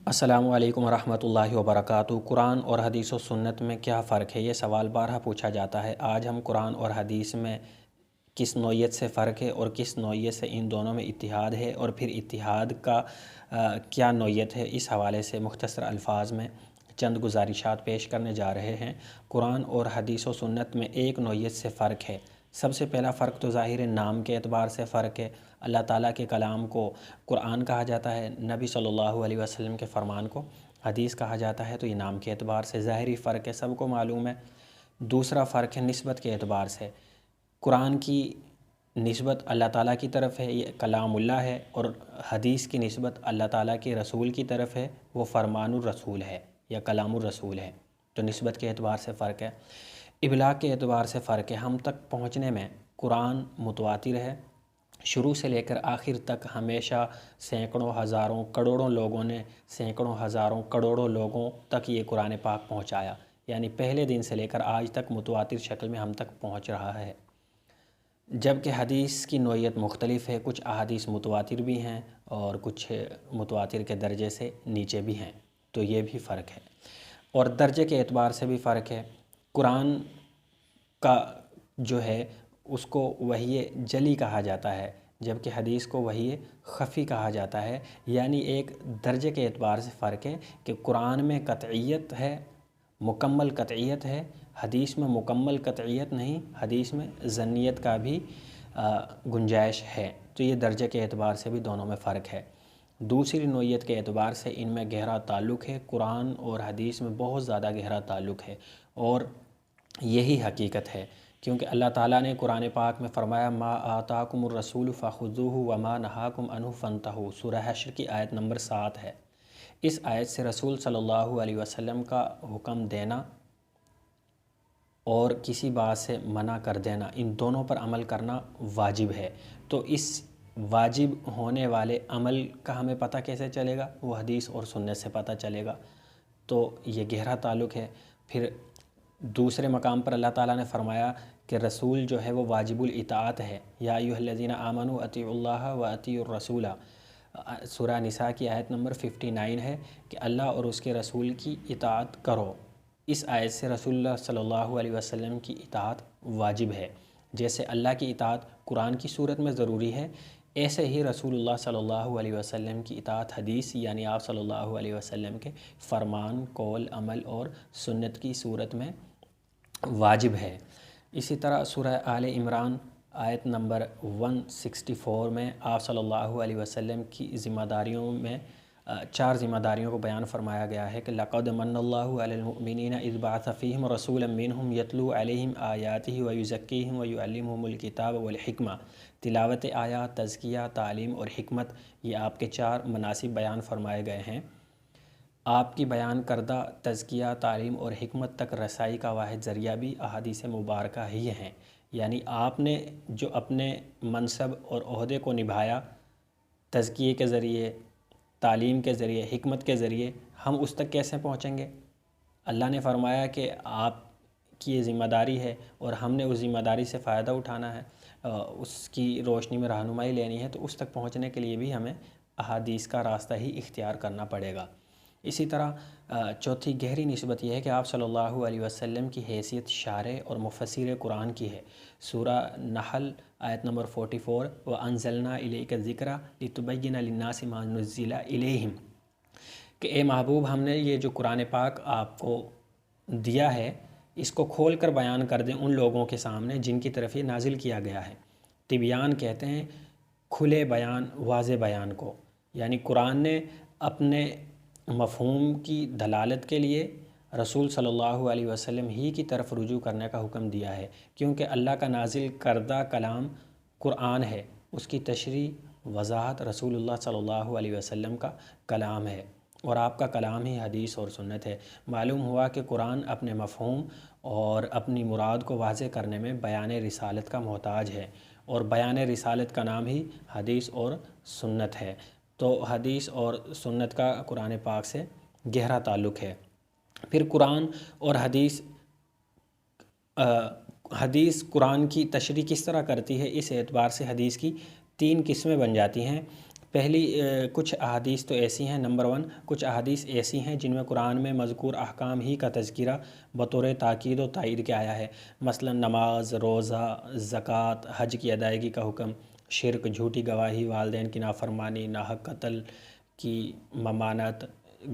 السلام علیکم ورحمۃ اللہ وبرکاتہ۔ قرآن اور حدیث و سنت میں کیا فرق ہے؟ یہ سوال بارہا پوچھا جاتا ہے۔ آج ہم قرآن اور حدیث میں کس نوعیت سے فرق ہے اور کس نوعیت سے ان دونوں میں اتحاد ہے اور پھر اتحاد کا کیا نوعیت ہے، اس حوالے سے مختصر الفاظ میں چند گزارشات پیش کرنے جا رہے ہیں۔ قرآن اور حدیث و سنت میں ایک نوعیت سے فرق ہے۔ سب سے پہلا فرق تو ظاہر ہے، نام کے اعتبار سے فرق ہے۔ اللہ تعالیٰ کے کلام کو قرآن کہا جاتا ہے، نبی صلی اللہ علیہ وسلم کے فرمان کو حدیث کہا جاتا ہے، تو یہ نام کے اعتبار سے ظاہری فرق ہے، سب کو معلوم ہے۔ دوسرا فرق ہے نسبت کے اعتبار سے۔ قرآن کی نسبت اللہ تعالیٰ کی طرف ہے، یہ کلام اللہ ہے، اور حدیث کی نسبت اللہ تعالیٰ کے رسول کی طرف ہے، وہ فرمان الرسول ہے یا کلام الرسول ہے۔ تو نسبت کے اعتبار سے فرق ہے۔ ابلاغ کے اعتبار سے فرق ہے۔ ہم تک پہنچنے میں قرآن متواتر ہے، شروع سے لے کر آخر تک ہمیشہ سینکڑوں ہزاروں کروڑوں لوگوں نے سینکڑوں ہزاروں کروڑوں لوگوں تک یہ قرآن پاک پہنچایا، یعنی پہلے دن سے لے کر آج تک متواتر شکل میں ہم تک پہنچ رہا ہے۔ جبکہ حدیث کی نوعیت مختلف ہے، کچھ احادیث متواتر بھی ہیں اور کچھ متواتر کے درجے سے نیچے بھی ہیں، تو یہ بھی فرق ہے۔ اور درجے کے اعتبار سے بھی فرق ہے۔ قرآن کا جو ہے اس کو وحی جلی کہا جاتا ہے، جبکہ حدیث کو وحی خفی کہا جاتا ہے، یعنی ایک درجے کے اعتبار سے فرق ہے کہ قرآن میں قطعیت ہے، مکمل قطعیت ہے، حدیث میں مکمل قطعیت نہیں، حدیث میں ظنیت کا بھی گنجائش ہے، تو یہ درجے کے اعتبار سے بھی دونوں میں فرق ہے۔ دوسری نوعیت کے اعتبار سے ان میں گہرا تعلق ہے، قرآن اور حدیث میں بہت زیادہ گہرا تعلق ہے، اور یہی حقیقت ہے، کیونکہ اللہ تعالیٰ نے قرآن پاک میں فرمایا ما آتاکم الرسول فخذوہ وما نہاکم عنہ فانتہوا، سورہ حشر کی آیت نمبر 7 ہے۔ اس آیت سے رسول صلی اللہ علیہ وسلم کا حکم دینا اور کسی بات سے منع کر دینا، ان دونوں پر عمل کرنا واجب ہے۔ تو اس واجب ہونے والے عمل کا ہمیں پتہ کیسے چلے گا؟ وہ حدیث اور سنت سے پتہ چلے گا، تو یہ گہرا تعلق ہے۔ پھر دوسرے مقام پر اللہ تعالیٰ نے فرمایا کہ رسول جو ہے وہ واجب الاطاعت ہے، یا ایھا الذین آمنوا اطیعوا اللہ و اطیعوا الرسول، سورہ نساء کی آیت نمبر 59 ہے کہ اللہ اور اس کے رسول کی اطاعت کرو۔ اس آیت سے رسول اللہ صلی اللہ علیہ وسلم کی اطاعت واجب ہے۔ جیسے اللہ کی اطاعت قرآن کی صورت میں ضروری ہے، ایسے ہی رسول اللہ صلی اللہ علیہ وسلم کی اطاعت حدیث، یعنی آپ صلی اللہ علیہ وسلم کے فرمان، قول، عمل اور سنت کی صورت میں واجب ہے۔ اسی طرح سورہ آل عمران آیت نمبر 164 میں آپ صلی اللہ علیہ وسلم کی ذمہ داریوں میں 4 ذمہ داریوں کو بیان فرمایا گیا ہے کہ لقد من اللہ علی المؤمنین اذ بعث فیہم رسولا منہم یتلو علیہم آیاتہ ویزکیہم ویعلمہم الکتاب والحکمہ۔ تلاوت آیات، تزکیہ، تعلیم اور حکمت، یہ آپ کے 4 مناسب بیان فرمائے گئے ہیں۔ آپ کی بیان کردہ تزکیہ، تعلیم اور حکمت تک رسائی کا واحد ذریعہ بھی احادیث مبارکہ ہی ہیں، یعنی آپ نے جو اپنے منصب اور عہدے کو نبھایا تزکیے کے ذریعے، تعلیم کے ذریعے، حکمت کے ذریعے، ہم اس تک کیسے پہنچیں گے؟ اللہ نے فرمایا کہ آپ کی یہ ذمہ داری ہے اور ہم نے اس ذمہ داری سے فائدہ اٹھانا ہے، اس کی روشنی میں رہنمائی لینی ہے، تو اس تک پہنچنے کے لیے بھی ہمیں احادیث کا راستہ ہی اختیار کرنا پڑے گا۔ اسی طرح چوتھی گہری نسبت یہ ہے کہ آپ صلی اللہ علیہ وسلم کی حیثیت شارح اور مفسر قرآن کی ہے۔ سورہ نحل آیت نمبر 44 وَأَنزَلْنَا إِلَيْكَ الذِّكْرَ لِتُبَيِّنَ لِلنَّاسِ مَا نُزِّلَ إِلَيْهِمْ، کہ اے محبوب ہم نے یہ جو قرآن پاک آپ کو دیا ہے، اس کو کھول کر بیان کر دیں ان لوگوں کے سامنے جن کی طرف یہ نازل کیا گیا ہے۔ طبیان کہتے ہیں کھلے بیان، واضح بیان کو، یعنی قرآن نے اپنے مفہوم کی دلالت کے لیے رسول صلی اللہ علیہ وسلم ہی کی طرف رجوع کرنے کا حکم دیا ہے، کیونکہ اللہ کا نازل کردہ کلام قرآن ہے، اس کی تشریح، وضاحت رسول اللہ صلی اللہ علیہ وسلم کا کلام ہے، اور آپ کا کلام ہی حدیث اور سنت ہے۔ معلوم ہوا کہ قرآن اپنے مفہوم اور اپنی مراد کو واضح کرنے میں بیان رسالت کا محتاج ہے، اور بیان رسالت کا نام ہی حدیث اور سنت ہے۔ تو حدیث اور سنت کا قرآن پاک سے گہرا تعلق ہے۔ پھر قرآن اور حدیث قرآن کی تشریح کس طرح کرتی ہے، اس اعتبار سے حدیث کی 3 قسمیں بن جاتی ہیں۔ پہلی کچھ احادیث تو ایسی ہیں، نمبر 1 کچھ احادیث ایسی ہیں جن میں قرآن میں مذکور احکام ہی کا تذکرہ بطور تاکید و تائید کے آیا ہے، مثلا نماز، روزہ، زکوٰۃ، حج کی ادائیگی کا حکم، شرک، جھوٹی گواہی، والدین کی نافرمانی، ناحق قتل کی ممانعت،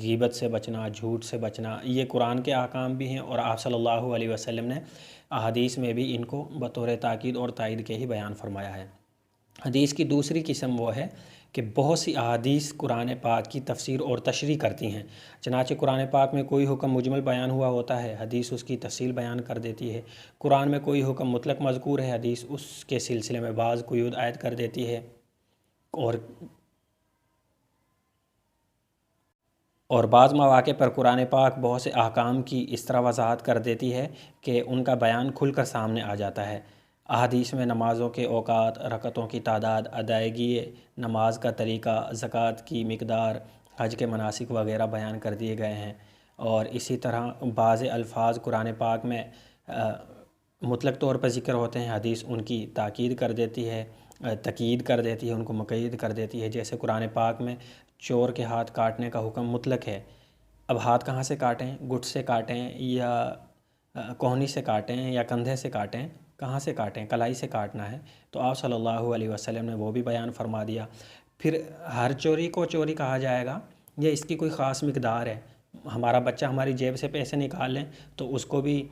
غیبت سے بچنا، جھوٹ سے بچنا، یہ قرآن کے احکام بھی ہیں، اور آپ صلی اللہ علیہ وسلم نے احادیث میں بھی ان کو بطور تاکید اور تائید کے ہی بیان فرمایا ہے۔ حدیث کی دوسری قسم وہ ہے کہ بہت سی احادیث قرآن پاک کی تفسیر اور تشریح کرتی ہیں، چنانچہ قرآن پاک میں کوئی حکم مجمل بیان ہوا ہوتا ہے، حدیث اس کی تفصیل بیان کر دیتی ہے۔ قرآن میں کوئی حکم مطلق مذکور ہے، حدیث اس کے سلسلے میں بعض قیود عائد کر دیتی ہے، اور بعض مواقع پر قرآن پاک بہت سے احکام کی اس طرح وضاحت کر دیتی ہے کہ ان کا بیان کھل کر سامنے آ جاتا ہے۔ احادیث میں نمازوں کے اوقات، رکعتوں کی تعداد، ادائیگی نماز کا طریقہ، زکوٰۃ کی مقدار، حج کے مناسک وغیرہ بیان کر دیے گئے ہیں، اور اسی طرح بعض الفاظ قرآن پاک میں مطلق طور پر ذکر ہوتے ہیں، حدیث ان کی تاکید کر دیتی ہے، تقیید کر دیتی ہے، ان کو مقید کر دیتی ہے۔ جیسے قرآن پاک میں چور کے ہاتھ کاٹنے کا حکم مطلق ہے، اب ہاتھ کہاں سے کاٹیں، گٹ سے کاٹیں یا کوہنی سے کاٹیں یا کندھے سے کاٹیں، کہاں سے کاٹیں، کلائی سے کاٹنا ہے، تو آپ صلی اللہ علیہ وسلم نے وہ بھی بیان فرما دیا۔ پھر ہر چوری کو چوری کہا جائے گا یا اس کی کوئی خاص مقدار ہے؟ ہمارا بچہ ہماری جیب سے پیسے نکال لیں تو اس کو بھی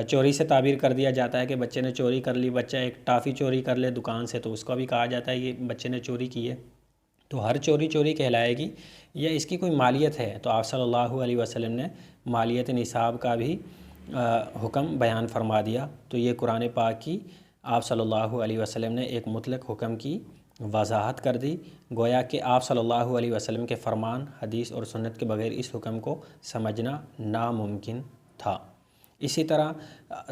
چوری سے تعبیر کر دیا جاتا ہے کہ بچے نے چوری کر لی، بچہ ایک ٹافی چوری کر لے دکان سے تو اس کو بھی کہا جاتا ہے یہ بچے نے چوری کی ہے۔ تو ہر چوری چوری کہلائے گی یا اس کی کوئی مالیت ہے؟ تو آپ صلی اللہ علیہ وسلم نے مالیت نصاب کا بھی حکم بیان فرما دیا۔ تو یہ قرآن پاک کی آپ صلی اللہ علیہ وسلم نے ایک مطلق حکم کی وضاحت کر دی، گویا کہ آپ صلی اللہ علیہ وسلم کے فرمان، حدیث اور سنت کے بغیر اس حکم کو سمجھنا ناممکن تھا۔ اسی طرح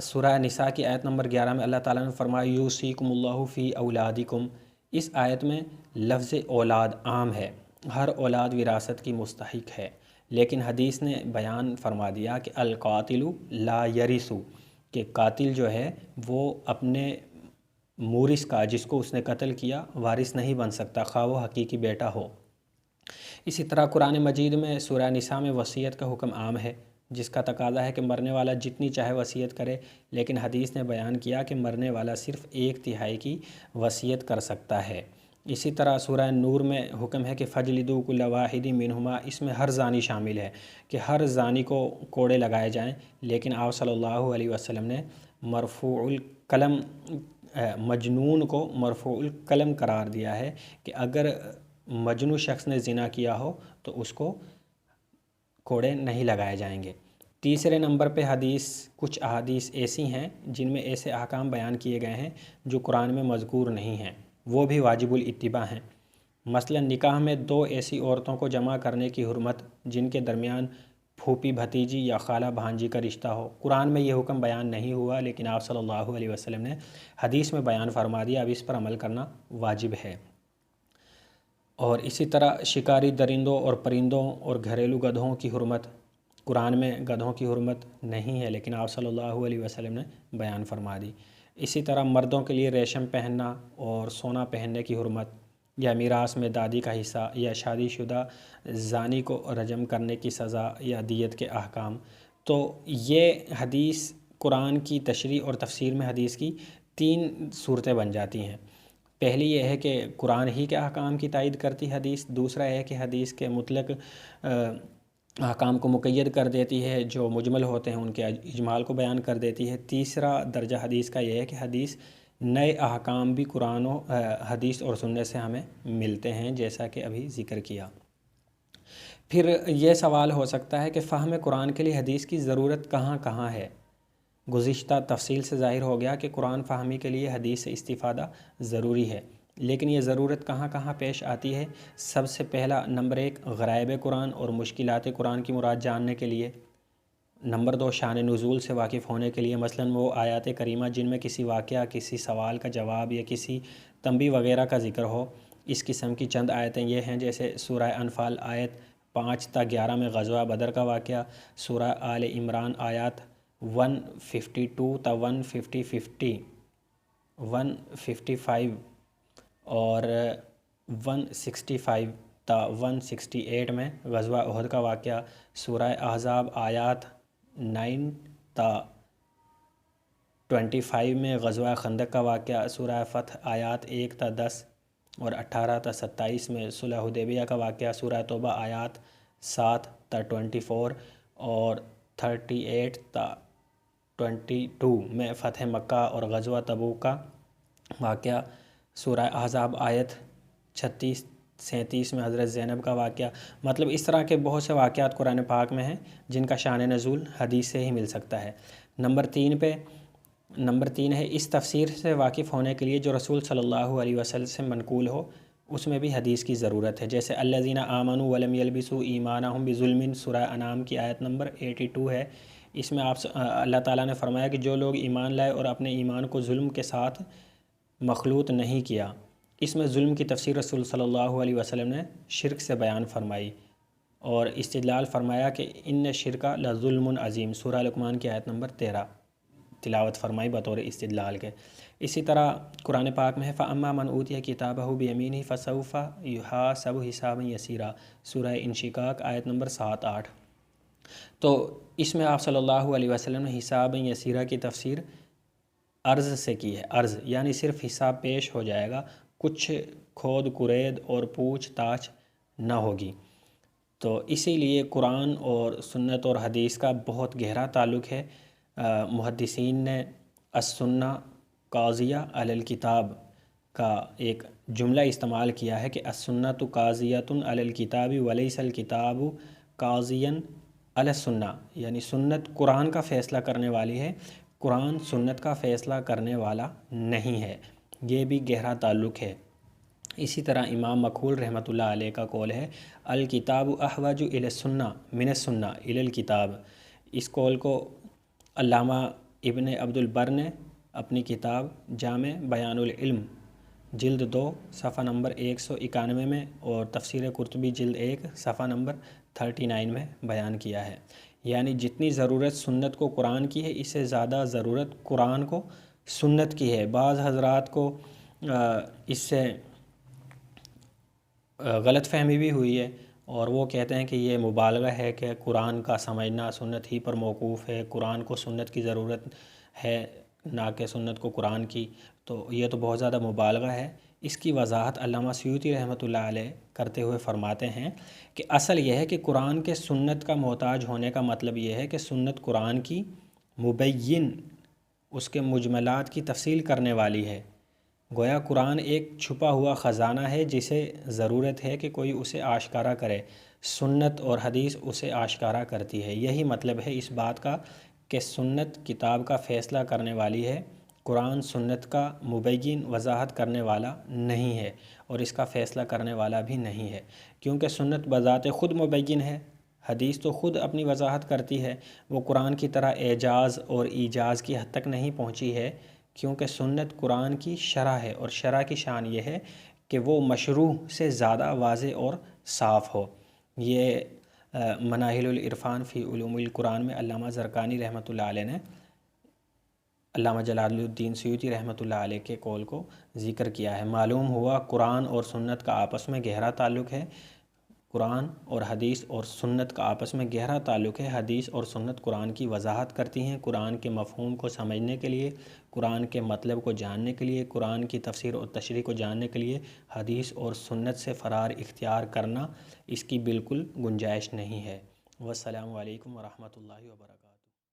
سورہ نساء کی آیت نمبر 11 میں اللہ تعالیٰ نے فرمایا یوصیکم اللہ فی اولادکم، اس آیت میں لفظ اولاد عام ہے، ہر اولاد وراثت کی مستحق ہے، لیکن حدیث نے بیان فرما دیا کہ القاتل لا یرث، کہ قاتل جو ہے وہ اپنے مورث کا، جس کو اس نے قتل کیا، وارث نہیں بن سکتا، خواہ وہ حقیقی بیٹا ہو۔ اسی طرح قرآن مجید میں سورہ نساء میں وصیت کا حکم عام ہے، جس کا تقاضا ہے کہ مرنے والا جتنی چاہے وصیت کرے، لیکن حدیث نے بیان کیا کہ مرنے والا صرف 1/3 کی وصیت کر سکتا ہے۔ اسی طرح سورہ نور میں حکم ہے کہ فَاجْلِدُوا كُلَّ وَاحِدٍ مِّنْهُمَا، اس میں ہر زانی شامل ہے کہ ہر زانی کو کوڑے لگائے جائیں، لیکن آپ صلی اللہ علیہ وسلم نے مرفوع القلم، مجنون کو مرفوع القلم قرار دیا ہے کہ اگر مجنون شخص نے زنا کیا ہو تو اس کو کوڑے نہیں لگائے جائیں گے۔ تیسرے نمبر پہ کچھ احادیث ایسی ہیں جن میں ایسے احکام بیان کیے گئے ہیں جو قرآن میں مذکور نہیں ہیں، وہ بھی واجب الاتباع ہیں۔ مثلا نکاح میں 2 ایسی عورتوں کو جمع کرنے کی حرمت جن کے درمیان پھوپھی بھتیجی یا خالہ بھانجی کا رشتہ ہو، قرآن میں یہ حکم بیان نہیں ہوا، لیکن آپ صلی اللہ علیہ وسلم نے حدیث میں بیان فرما دیا، اب اس پر عمل کرنا واجب ہے۔ اور اسی طرح شکاری درندوں اور پرندوں اور گھریلو گدھوں کی حرمت، قرآن میں گدھوں کی حرمت نہیں ہے، لیکن آپ صلی اللہ علیہ وسلم نے بیان فرما دی۔ اسی طرح مردوں کے لیے ریشم پہننا اور سونا پہننے کی حرمت، یا میراث میں دادی کا حصہ، یا شادی شدہ زانی کو رجم کرنے کی سزا، یا دیت کے احکام۔ تو یہ حدیث قرآن کی تشریح اور تفسیر میں حدیث کی 3 صورتیں بن جاتی ہیں۔ پہلی یہ ہے کہ قرآن ہی کے احکام کی تائید کرتی حدیث، دوسرا ہے کہ حدیث کے مطلق احکام کو مقید کر دیتی ہے، جو مجمل ہوتے ہیں ان کے اجمال کو بیان کر دیتی ہے، تیسرا درجہ حدیث کا یہ ہے کہ حدیث نئے احکام بھی قرآن و حدیث اور سنت سے ہمیں ملتے ہیں، جیسا کہ ابھی ذکر کیا۔ پھر یہ سوال ہو سکتا ہے کہ فہم قرآن کے لیے حدیث کی ضرورت کہاں کہاں ہے؟ گزشتہ تفصیل سے ظاہر ہو گیا کہ قرآن فہمی کے لیے حدیث سے استفادہ ضروری ہے، لیکن یہ ضرورت کہاں کہاں پیش آتی ہے؟ سب سے پہلا نمبر 1 غرائب قرآن اور مشکلات قرآن کی مراد جاننے کے لیے، نمبر 2 شان نزول سے واقف ہونے کے لیے، مثلا وہ آیات کریمہ جن میں کسی واقعہ، کسی سوال کا جواب یا کسی تنبیہ وغیرہ کا ذکر ہو۔ اس قسم کی چند آیتیں یہ ہیں، جیسے سورہ انفال آیت 5 تا 11 میں غزوہ بدر کا واقعہ، سورہ آل عمران آیات 152 تا 155 اور 165 تا 168 میں غزوہ احد کا واقعہ، سورہ احزاب آیات 9 تا 25 میں غزوہ خندق کا واقعہ، سورہ فتح آیات 1 تا 10 اور 18 تا 27 میں صلح حدیبیہ کا واقعہ، سورہ توبہ آیات 7 تا 24 اور 38 تا 22 میں فتح مکہ اور غزوہ تبوک کا واقعہ، سورہ احزاب آیت 36-37 میں حضرت زینب کا واقعہ۔ مطلب اس طرح کے بہت سے واقعات قرآن پاک میں ہیں جن کا شان نزول حدیث سے ہی مل سکتا ہے۔ نمبر 3 ہے اس تفسیر سے واقف ہونے کے لیے جو رسول صلی اللہ علیہ وسلم سے منقول ہو، اس میں بھی حدیث کی ضرورت ہے، جیسے الذین آمنوا ولم یلبسوا ایمانہم بظلم، سورہ انعام کی آیت نمبر 82 ہے۔ اس میں اللہ تعالیٰ نے فرمایا کہ جو لوگ ایمان لائے اور اپنے ایمان کو ظلم کے ساتھ مخلوط نہیں کیا۔ اس میں ظلم کی تفسیر رسول صلی اللہ علیہ وسلم نے شرک سے بیان فرمائی اور استدلال فرمایا کہ ان شرک لظلم عظیم، سورہ لقمان کی آیت نمبر 13 تلاوت فرمائی بطور استدلال کے۔ اسی طرح قرآن پاک میں ہے فَأَمَّا مَنْ أُوتِيَ كِتَابَهُ بِيَمِينِهِ فَسَوْفَ يُحَاسَبُ حِسَابًا يَسِيرًا، سورہ انشقاق آیت نمبر 7-8۔ تو اس میں آپ صلی اللہ علیہ وسلم نے حساب یسیرہ کی تفسیر عرض سے کی ہے۔ عرض یعنی صرف حساب پیش ہو جائے گا، کچھ کھود کرید اور پوچھ تاچھ نہ ہوگی۔ تو اسی لیے قرآن اور سنت اور حدیث کا بہت گہرا تعلق ہے۔ محدثین نے السنہ قاضیہ علی الکتاب کا ایک جملہ استعمال کیا ہے کہ السنۃ قاضیۃ علی الکتاب ولیس الکتاب قاضیا علی السنہ، یعنی سنت قرآن کا فیصلہ کرنے والی ہے، قرآن سنت کا فیصلہ کرنے والا نہیں ہے۔ یہ بھی گہرا تعلق ہے۔ اسی طرح امام مکحول رحمۃ اللہ علیہ کا قول ہے الکتاب احوج الی السنہ من السنہ الی الکتاب۔ اس قول کو علامہ ابن عبد البر نے اپنی کتاب جامع بیان العلم جلد 2 صفحہ نمبر 191 میں اور تفسیر قرطبی جلد 1 صفحہ نمبر 39 میں بیان کیا ہے۔ یعنی جتنی ضرورت سنت کو قرآن کی ہے، اس سے زیادہ ضرورت قرآن کو سنت کی ہے۔ بعض حضرات کو اس سے غلط فہمی بھی ہوئی ہے اور وہ کہتے ہیں کہ یہ مبالغہ ہے کہ قرآن کا سمجھنا سنت ہی پر موقوف ہے، قرآن کو سنت کی ضرورت ہے نہ کہ سنت کو قرآن کی، تو یہ تو بہت زیادہ مبالغہ ہے۔ اس کی وضاحت علامہ سیوطی رحمۃ اللہ علیہ کرتے ہوئے فرماتے ہیں کہ اصل یہ ہے کہ قرآن کے سنت کا محتاج ہونے کا مطلب یہ ہے کہ سنت قرآن کی مبین، اس کے مجملات کی تفصیل کرنے والی ہے۔ گویا قرآن ایک چھپا ہوا خزانہ ہے جسے ضرورت ہے کہ کوئی اسے آشکارا کرے، سنت اور حدیث اسے آشکارا کرتی ہے۔ یہی مطلب ہے اس بات کا کہ سنت کتاب کا فیصلہ کرنے والی ہے، قرآن سنت کا مبین وضاحت کرنے والا نہیں ہے اور اس کا فیصلہ کرنے والا بھی نہیں ہے، کیونکہ سنت بذات خود مبین ہے، حدیث تو خود اپنی وضاحت کرتی ہے، وہ قرآن کی طرح اعجاز اور ایجاز کی حد تک نہیں پہنچی ہے، کیونکہ سنت قرآن کی شرح ہے اور شرح کی شان یہ ہے کہ وہ مشروع سے زیادہ واضح اور صاف ہو۔ یہ مناہل العرفان فی علوم القرآن میں علامہ زرقانی رحمۃ اللہ علیہ نے علامہ جلال الدین سیوطی رحمۃ اللہ علیہ کے قول کو ذکر کیا ہے۔ معلوم ہوا قرآن اور سنت کا آپس میں گہرا تعلق ہے، قرآن اور حدیث اور سنت کا آپس میں گہرا تعلق ہے۔ حدیث اور سنت قرآن کی وضاحت کرتی ہیں، قرآن کے مفہوم کو سمجھنے کے لیے، قرآن کے مطلب کو جاننے کے لیے، قرآن کی تفسیر اور تشریح کو جاننے کے لیے حدیث اور سنت سے فرار اختیار کرنا اس کی بالکل گنجائش نہیں ہے۔ والسلام علیکم ورحمۃ اللہ وبرکاتہ۔